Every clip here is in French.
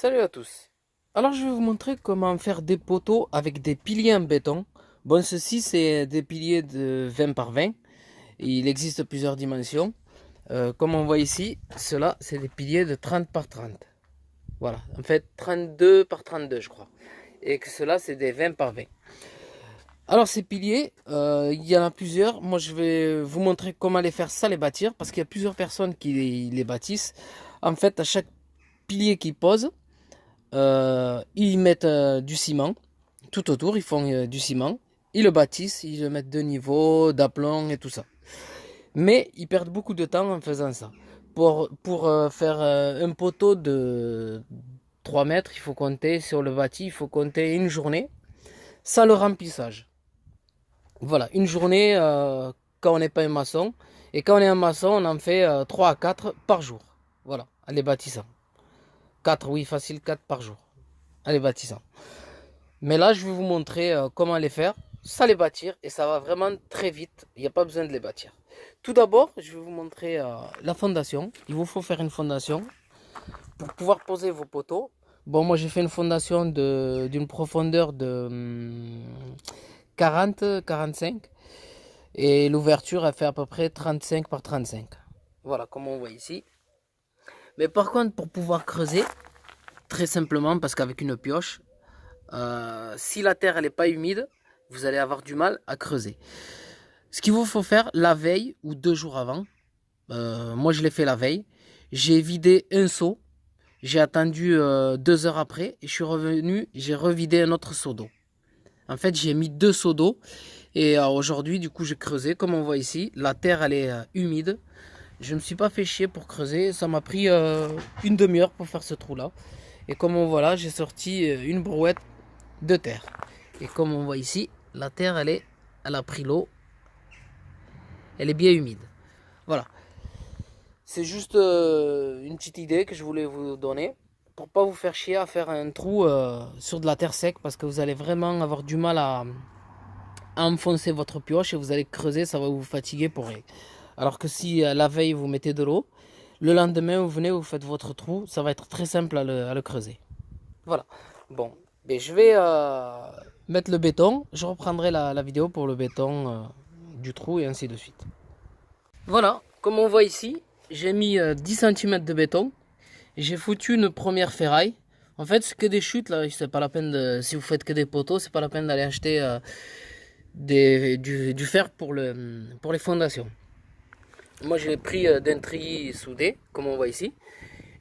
Salut à tous. Alors je vais vous montrer comment faire des poteaux avec des piliers en béton. Bon, ceci c'est des piliers de 20 par 20. Il existe plusieurs dimensions. Comme on voit ici, cela c'est des piliers de 30 par 30. Voilà, en fait 32 par 32 je crois. Et que cela c'est des 20 par 20. Alors ces piliers, il y en a plusieurs. Moi je vais vous montrer comment les faire sans les bâtir. Parce qu'il y a plusieurs personnes qui les bâtissent. En fait à chaque pilier qu'ils posent, ils mettent du ciment tout autour, ils font du ciment, ils le bâtissent, ils le mettent de niveau, d'aplomb et tout ça. Mais ils perdent beaucoup de temps en faisant ça. Pour faire un poteau de 3 mètres, il faut compter, sur le bâti, il faut compter une journée sans le remplissage. Voilà, une journée quand on n'est pas un maçon. Et quand on est un maçon, on en fait 3 à 4 par jour. Voilà, en les bâtissant. 4, oui, facile, 4 par jour. En les bâtissant. Mais là, je vais vous montrer comment les faire, sans les bâtir, et ça va vraiment très vite. Il n'y a pas besoin de les bâtir. Tout d'abord, je vais vous montrer la fondation. Il vous faut faire une fondation pour pouvoir poser vos poteaux. Bon, moi j'ai fait une fondation d'une profondeur de 40-45 et l'ouverture a fait à peu près 35 par 35. Voilà, comme on voit ici. Mais par contre, pour pouvoir creuser, très simplement, parce qu'avec une pioche, si la terre elle n'est pas humide, vous allez avoir du mal à creuser. Ce qu'il vous faut faire la veille ou 2 jours avant, moi je l'ai fait la veille, j'ai vidé un seau, j'ai attendu 2 heures après et je suis revenu, j'ai revidé un autre seau d'eau. En fait j'ai mis 2 seaux d'eau et aujourd'hui du coup j'ai creusé comme on voit ici, la terre elle est humide. Je ne me suis pas fait chier pour creuser, ça m'a pris une demi-heure pour faire ce trou là. Et comme on voit là, j'ai sorti une brouette de terre. Et comme on voit ici, la terre elle a pris l'eau, elle est bien humide. Voilà, c'est juste une petite idée que je voulais vous donner pour pas vous faire chier à faire un trou sur de la terre sec parce que vous allez vraiment avoir du mal à enfoncer votre pioche et vous allez creuser, ça va vous fatiguer pour rien. Alors que si la veille vous mettez de l'eau, le lendemain vous venez, vous faites votre trou, ça va être très simple à le creuser. Voilà. Bon, mais je vais mettre le béton. Je reprendrai la vidéo pour le béton du trou et ainsi de suite. Voilà, comme on voit ici, j'ai mis 10 cm de béton. J'ai foutu une première ferraille. En fait, c'est que des chutes là. C'est pas la peine de, si vous faites que des poteaux, c'est pas la peine d'aller acheter du fer pour les fondations. Moi, j'ai pris d'un treillis soudé, comme on voit ici.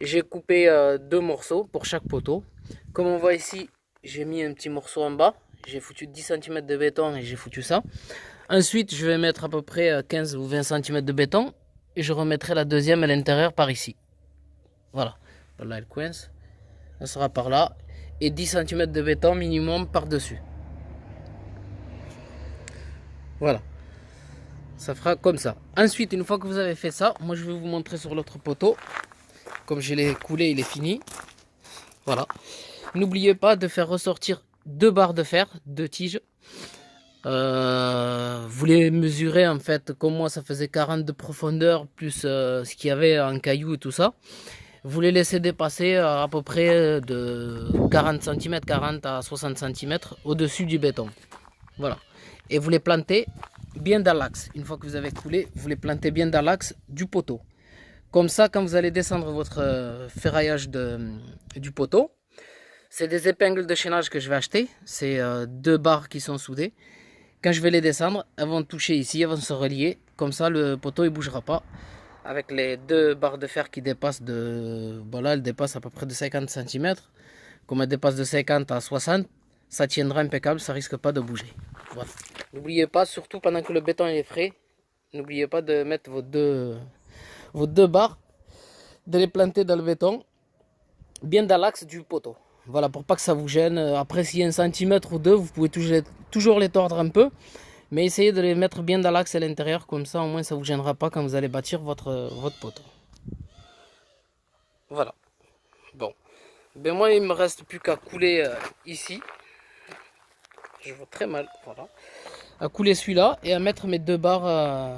J'ai coupé 2 morceaux pour chaque poteau. Comme on voit ici, j'ai mis un petit morceau en bas. J'ai foutu 10 cm de béton et j'ai foutu ça. Ensuite, je vais mettre à peu près 15 ou 20 cm de béton. Et je remettrai la deuxième à l'intérieur par ici. Voilà. Là, elle coince. Elle sera par là. Et 10 cm de béton minimum par-dessus. Voilà. Ça fera comme ça. Ensuite, une fois que vous avez fait ça, moi je vais vous montrer sur l'autre poteau. Comme je l'ai coulé, il est fini. Voilà. N'oubliez pas de faire ressortir 2 barres de fer, 2 tiges. Vous les mesurez en fait, comme moi ça faisait 40 de profondeur, plus ce qu'il y avait en cailloux et tout ça. Vous les laissez dépasser à peu près de 40 cm, 40 à 60 cm au-dessus du béton. Voilà. Et vous les plantez bien dans l'axe. Une fois que vous avez coulé, vous les plantez bien dans l'axe du poteau. Comme ça, quand vous allez descendre votre ferraillage du poteau, c'est des épingles de chaînage que je vais acheter. C'est 2 barres qui sont soudées. Quand je vais les descendre, elles vont toucher ici, elles vont se relier. Comme ça, le poteau ne bougera pas. Avec les 2 barres de fer qui dépassent de... Voilà, elles dépassent à peu près de 50 cm. Comme elles dépassent de 50 à 60, ça tiendra impeccable, ça risque pas de bouger. Voilà. N'oubliez pas, surtout pendant que le béton est frais, n'oubliez pas de mettre vos deux barres, de les planter dans le béton, bien dans l'axe du poteau. Voilà, pour pas que ça vous gêne. Après, s'il y a 1 cm ou 2, vous pouvez toujours les tordre un peu. Mais essayez de les mettre bien dans l'axe à l'intérieur, comme ça au moins ça ne vous gênera pas quand vous allez bâtir votre poteau. Voilà. Bon. Ben moi, il me reste plus qu'à couler ici. Je vois très mal. Voilà. À couler celui-là et à mettre mes 2 barres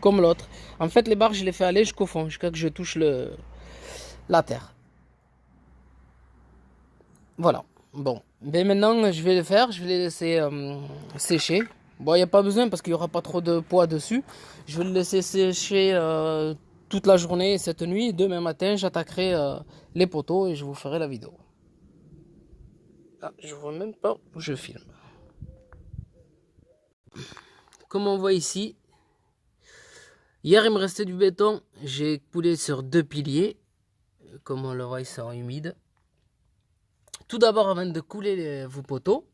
comme l'autre. En fait, les barres, je les fais aller jusqu'au fond, jusqu'à ce que je touche la terre. Voilà. Bon, ben maintenant je vais le faire, je vais les laisser sécher. Bon, il n'y a pas besoin parce qu'il n'y aura pas trop de poids dessus. Je vais le laisser sécher toute la journée cette nuit. Demain matin, j'attaquerai les poteaux et je vous ferai la vidéo. Ah, je vois même pas où je filme. Comme on voit ici, hier il me restait du béton. J'ai coulé sur 2 piliers. Comme on le voit, ils sont humides. Tout d'abord, avant de couler vos poteaux,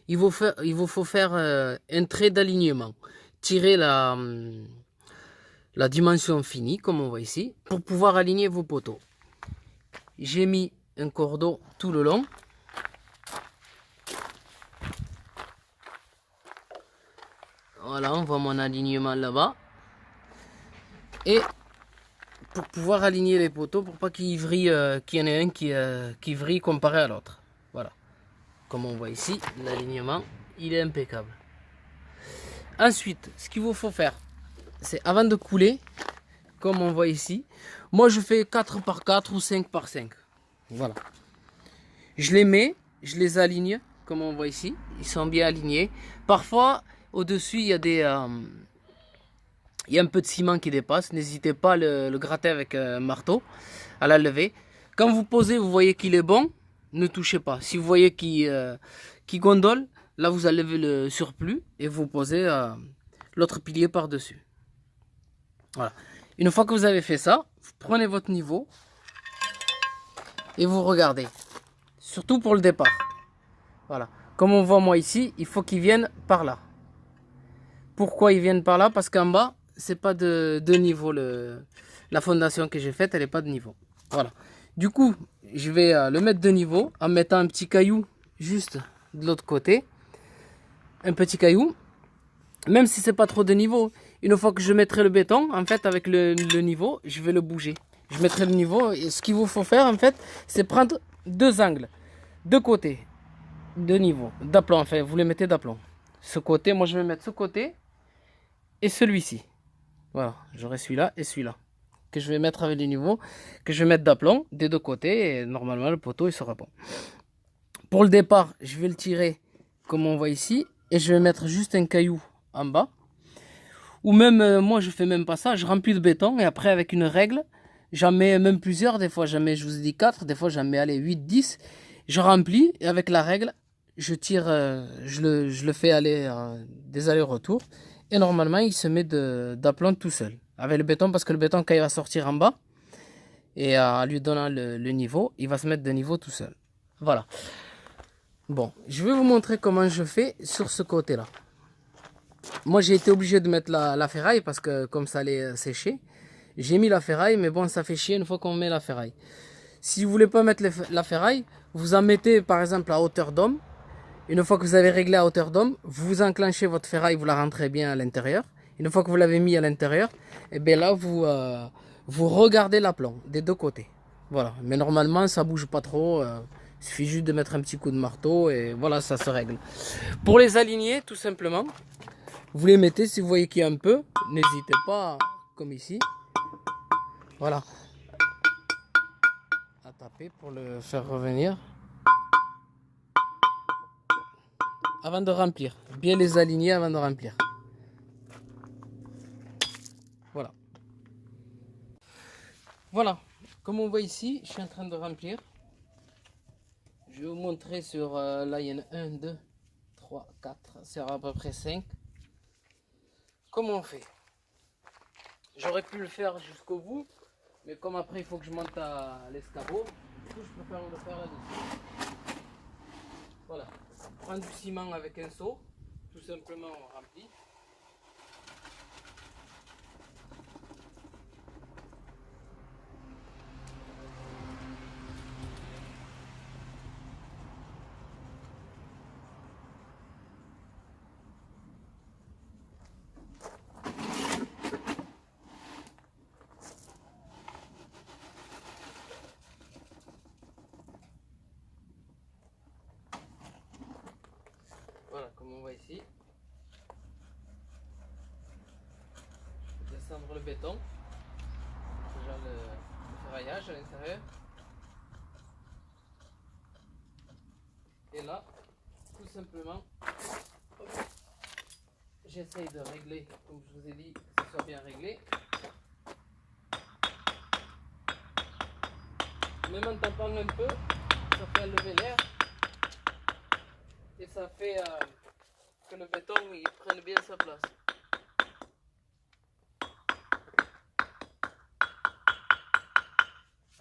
il vous faut faire un trait d'alignement. Tirer la dimension finie, comme on voit ici, pour pouvoir aligner vos poteaux. J'ai mis un cordon tout le long. Voilà, on voit mon alignement là-bas. Et pour pouvoir aligner les poteaux, pour pas qu'il vrille, qu'il y en ait un qui vrille comparé à l'autre. Voilà. Comme on voit ici, l'alignement, il est impeccable. Ensuite, ce qu'il vous faut faire, c'est avant de couler, comme on voit ici, moi je fais 4 par 4 ou 5 par 5. Voilà. Je les mets, je les aligne, comme on voit ici, ils sont bien alignés. Parfois, au-dessus, il y a il y a un peu de ciment qui dépasse. N'hésitez pas à le gratter avec un marteau, à la lever. Quand vous posez, vous voyez qu'il est bon, ne touchez pas. Si vous voyez qu'il gondole, là vous enlevez le surplus et vous posez l'autre pilier par-dessus. Voilà. Une fois que vous avez fait ça, vous prenez votre niveau et vous regardez. Surtout pour le départ. Voilà. Comme on voit moi ici, il faut qu'ils viennent par là. Pourquoi ils viennent par là? Parce qu'en bas, c'est pas de niveau. La fondation que j'ai faite, elle n'est pas de niveau. Voilà. Du coup, je vais le mettre de niveau en mettant un petit caillou juste de l'autre côté. Un petit caillou. Même si c'est pas trop de niveau. Une fois que je mettrai le béton, en fait, avec le niveau, je vais le bouger. Je mettrai le niveau. Et ce qu'il vous faut faire, en fait, c'est prendre deux angles. Deux côtés. De niveau. D'aplomb. Enfin, vous les mettez d'aplomb. Ce côté, moi je vais mettre ce côté. Et celui-ci. Voilà, j'aurai celui-là et celui-là. Que je vais mettre avec les niveaux. Que je vais mettre d'aplomb des deux côtés. Et normalement, le poteau, il sera bon. Pour le départ, je vais le tirer comme on voit ici. Et je vais mettre juste un caillou en bas. Ou même, moi, je fais même pas ça. Je remplis de béton. Et après, avec une règle, j'en mets même plusieurs. Des fois, j'en mets, je vous ai dit 4. Des fois, j'en mets, allez, 8, 10. Je remplis. Et avec la règle, je tire, je le fais aller des allers-retours. Et normalement, il se met d'aplomb tout seul. Avec le béton, parce que le béton, quand il va sortir en bas, et en lui donnant le niveau, il va se mettre de niveau tout seul. Voilà. Bon, je vais vous montrer comment je fais sur ce côté-là. Moi, j'ai été obligé de mettre la ferraille, parce que comme ça allait sécher, j'ai mis la ferraille, mais bon, ça fait chier une fois qu'on met la ferraille. Si vous voulez pas mettre la ferraille, vous en mettez par exemple à hauteur d'homme. Une fois que vous avez réglé à hauteur d'homme, vous enclenchez votre ferraille, vous la rentrez bien à l'intérieur. Une fois que vous l'avez mis à l'intérieur, et bien là, vous regardez l'aplomb des deux côtés. Voilà. Mais normalement, ça bouge pas trop. Il suffit juste de mettre un petit coup de marteau et voilà, ça se règle. Pour les aligner, tout simplement, vous les mettez, si vous voyez qu'il y a un peu, n'hésitez pas, comme ici. Voilà. À taper pour le faire revenir. Avant de remplir. Bien les aligner avant de remplir. Voilà. Voilà. Comme on voit ici, je suis en train de remplir. Je vais vous montrer sur... là, il y en a 1, 2, 3, 4. C'est à peu près 5. Comment on fait? J'aurais pu le faire jusqu'au bout. Mais comme après, il faut que je monte à l'escabeau. Du coup, je préfère le faire là-dessus. Voilà. Prendre du ciment avec un seau. Tout simplement, on remplit. Voilà, comme on voit ici. Descendre le béton. Déjà le ferraillage à l'intérieur. là, tout simplement, j'essaye de régler, comme je vous ai dit, que ce soit bien réglé. Même en tapant un peu, ça fait lever l'air et ça fait que le béton il prenne bien sa place.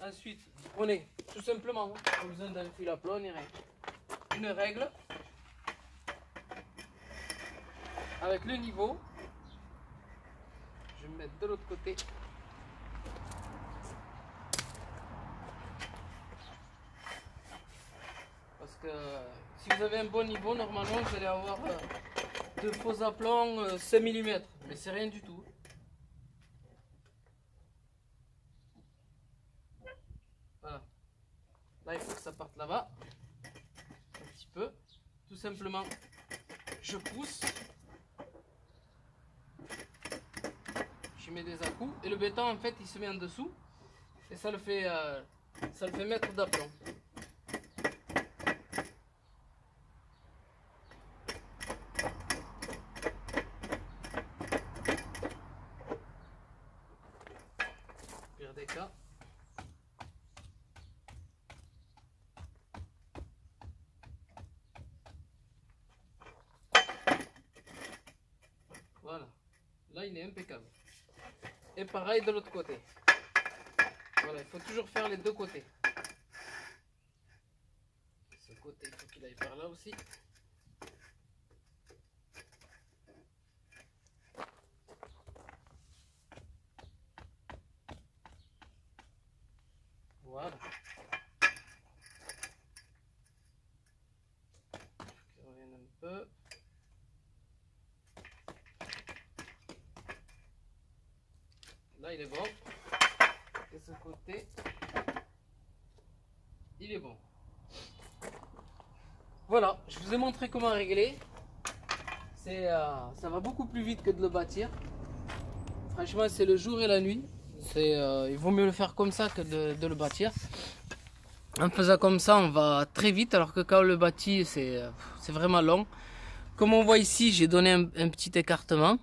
Ensuite, vous prenez tout simplement, pas besoin d'un fil à plomb ni rien, une règle avec le niveau. Je vais me mettre de l'autre côté. Parce que si vous avez un bon niveau, normalement vous allez avoir de faux aplombs 5 mm, mais c'est rien du tout. Voilà. Là il faut que ça parte là-bas, un petit peu. Tout simplement, je pousse. Je mets des à-coups et le béton en fait il se met en dessous et ça le fait mettre d'aplomb. Pire des cas. Voilà, là il est impeccable. Et pareil de l'autre côté. Voilà, il faut toujours faire les deux côtés. Ce côté, il faut qu'il aille par là aussi. Voilà. Je revienne un peu. Là, il est bon. Et ce côté, il est bon. Voilà, je vous ai montré comment régler. Ça va beaucoup plus vite que de le bâtir. Franchement, c'est le jour et la nuit. Il vaut mieux le faire comme ça que de le bâtir. En faisant comme ça, on va très vite, alors que quand on le bâtit, c'est vraiment long. Comme on voit ici, j'ai donné un petit écartement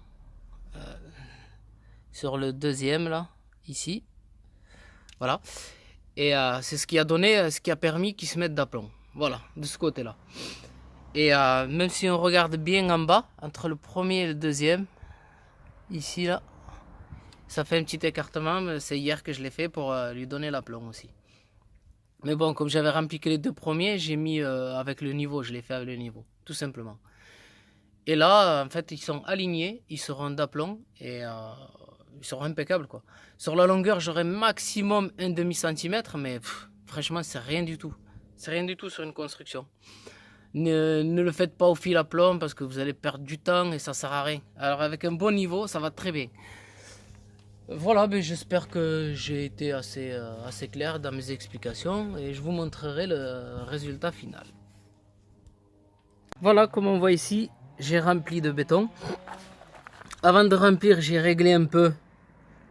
sur le deuxième là, ici. Voilà. Et c'est ce qui a donné, ce qui a permis qu'il se mette d'aplomb. Voilà, de ce côté-là. Et même si on regarde bien en bas, entre le premier et le deuxième, ici là, ça fait un petit écartement, mais c'est hier que je l'ai fait pour lui donner l'aplomb aussi. Mais bon, comme j'avais rempli que les deux premiers, j'ai mis avec le niveau, je l'ai fait avec le niveau, tout simplement. Et là, en fait, ils sont alignés, ils seront d'aplomb et ils seront impeccables, quoi. Sur la longueur, j'aurai maximum un demi-centimètre, mais franchement, c'est rien du tout. C'est rien du tout sur une construction. Ne le faites pas au fil à plomb parce que vous allez perdre du temps et ça sert à rien. Alors avec un bon niveau, ça va très bien. Voilà, ben j'espère que j'ai été assez clair dans mes explications et je vous montrerai le résultat final. Voilà, comme on voit ici, j'ai rempli de béton. Avant de remplir, j'ai réglé un peu,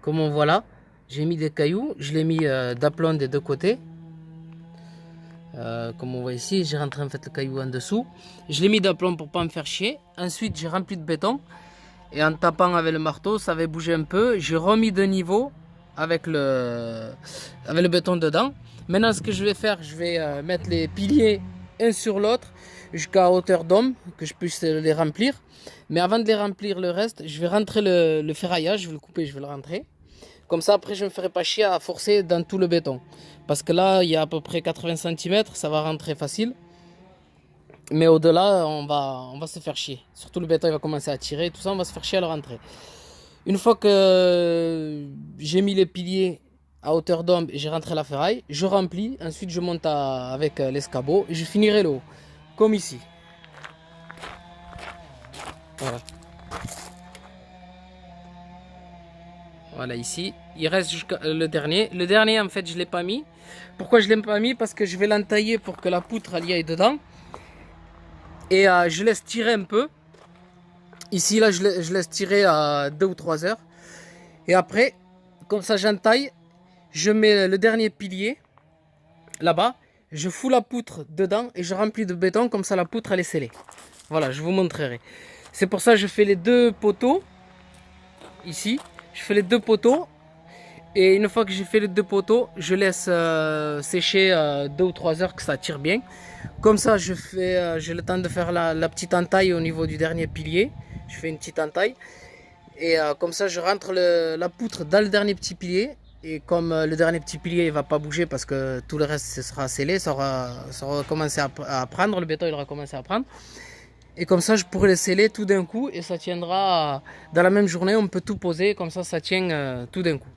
comme on voit là. J'ai mis des cailloux, je l'ai mis d'aplomb des deux côtés. Comme on voit ici, j'ai rentré en fait le caillou en dessous. Je l'ai mis d'aplomb pour pas me faire chier. Ensuite, j'ai rempli de béton. Et en tapant avec le marteau, ça avait bougé un peu. J'ai remis de niveau avec le béton dedans. Maintenant, ce que je vais faire, je vais mettre les piliers un sur l'autre jusqu'à hauteur d'homme, que je puisse les remplir. Mais avant de les remplir le reste, je vais rentrer le ferraillage. Je vais le couper, je vais le rentrer. Comme ça, après, je ne me ferai pas chier à forcer dans tout le béton. Parce que là, il y a à peu près 80 cm, ça va rentrer facile. Mais au-delà, on va se faire chier. Surtout le béton, il va commencer à tirer. Tout ça, on va se faire chier à le rentrer. Une fois que j'ai mis les piliers à hauteur d'homme et j'ai rentré la ferraille, je remplis. Ensuite, je monte avec l'escabeau et je finirai le haut. Comme ici. Voilà. Voilà, ici. Il reste jusqu'à le dernier. Le dernier, en fait, je ne l'ai pas mis. Pourquoi je ne l'ai pas mis? Parce que je vais l'entailler pour que la poutre elle y aille dedans. Et je laisse tirer un peu. Ici, là, je laisse tirer à 2 ou 3 heures. Et après, comme ça, j'entaille. Je mets le dernier pilier là-bas. je fous la poutre dedans et je remplis de béton, comme ça la poutre elle est scellée. Voilà, je vous montrerai. C'est pour ça que je fais les 2 poteaux, ici, je fais les 2 poteaux, et une fois que j'ai fait les 2 poteaux, je laisse sécher 2 ou 3 heures que ça tire bien. Comme ça, j'ai le temps de faire la petite entaille au niveau du dernier pilier. Je fais une petite entaille. Et comme ça, je rentre la poutre dans le dernier petit pilier. Et comme le dernier petit pilier, il va pas bouger parce que tout le reste, ce sera scellé, ça aura commencé à prendre, le béton, il aura commencé à prendre. Et comme ça, je pourrai les sceller tout d'un coup et ça tiendra dans la même journée. On peut tout poser, comme ça tient tout d'un coup.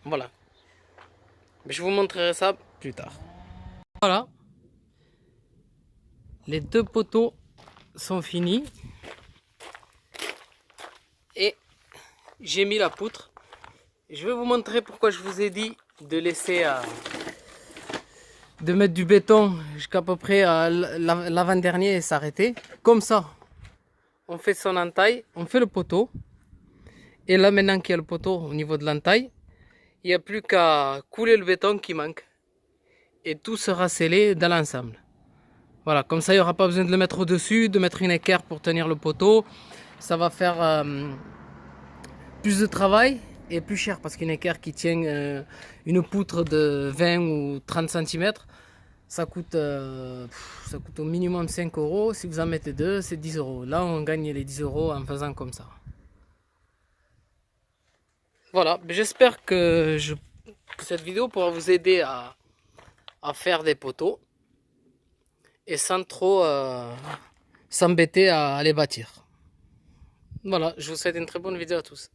Voilà. Mais je vous montrerai ça plus tard. Voilà. Les 2 poteaux sont finis. Et j'ai mis la poutre. Je vais vous montrer pourquoi je vous ai dit de laisser de mettre du béton jusqu'à peu près l'avant-dernier et s'arrêter. Comme ça, on fait son entaille, on fait le poteau. Et là maintenant qu'il y a le poteau au niveau de l'entaille, il n'y a plus qu'à couler le béton qui manque. Et tout sera scellé dans l'ensemble. Voilà, comme ça il n'y aura pas besoin de le mettre au-dessus, de mettre une équerre pour tenir le poteau. Ça va faire plus de travail et plus cher parce qu'une équerre qui tient une poutre de 20 ou 30 cm, ça coûte au minimum 5 euros. Si vous en mettez 2, c'est 10 euros. Là, on gagne les 10 euros en faisant comme ça. Voilà, j'espère que cette vidéo pourra vous aider à faire des poteaux et sans trop s'embêter à les bâtir. Voilà, je vous souhaite une très bonne vidéo à tous.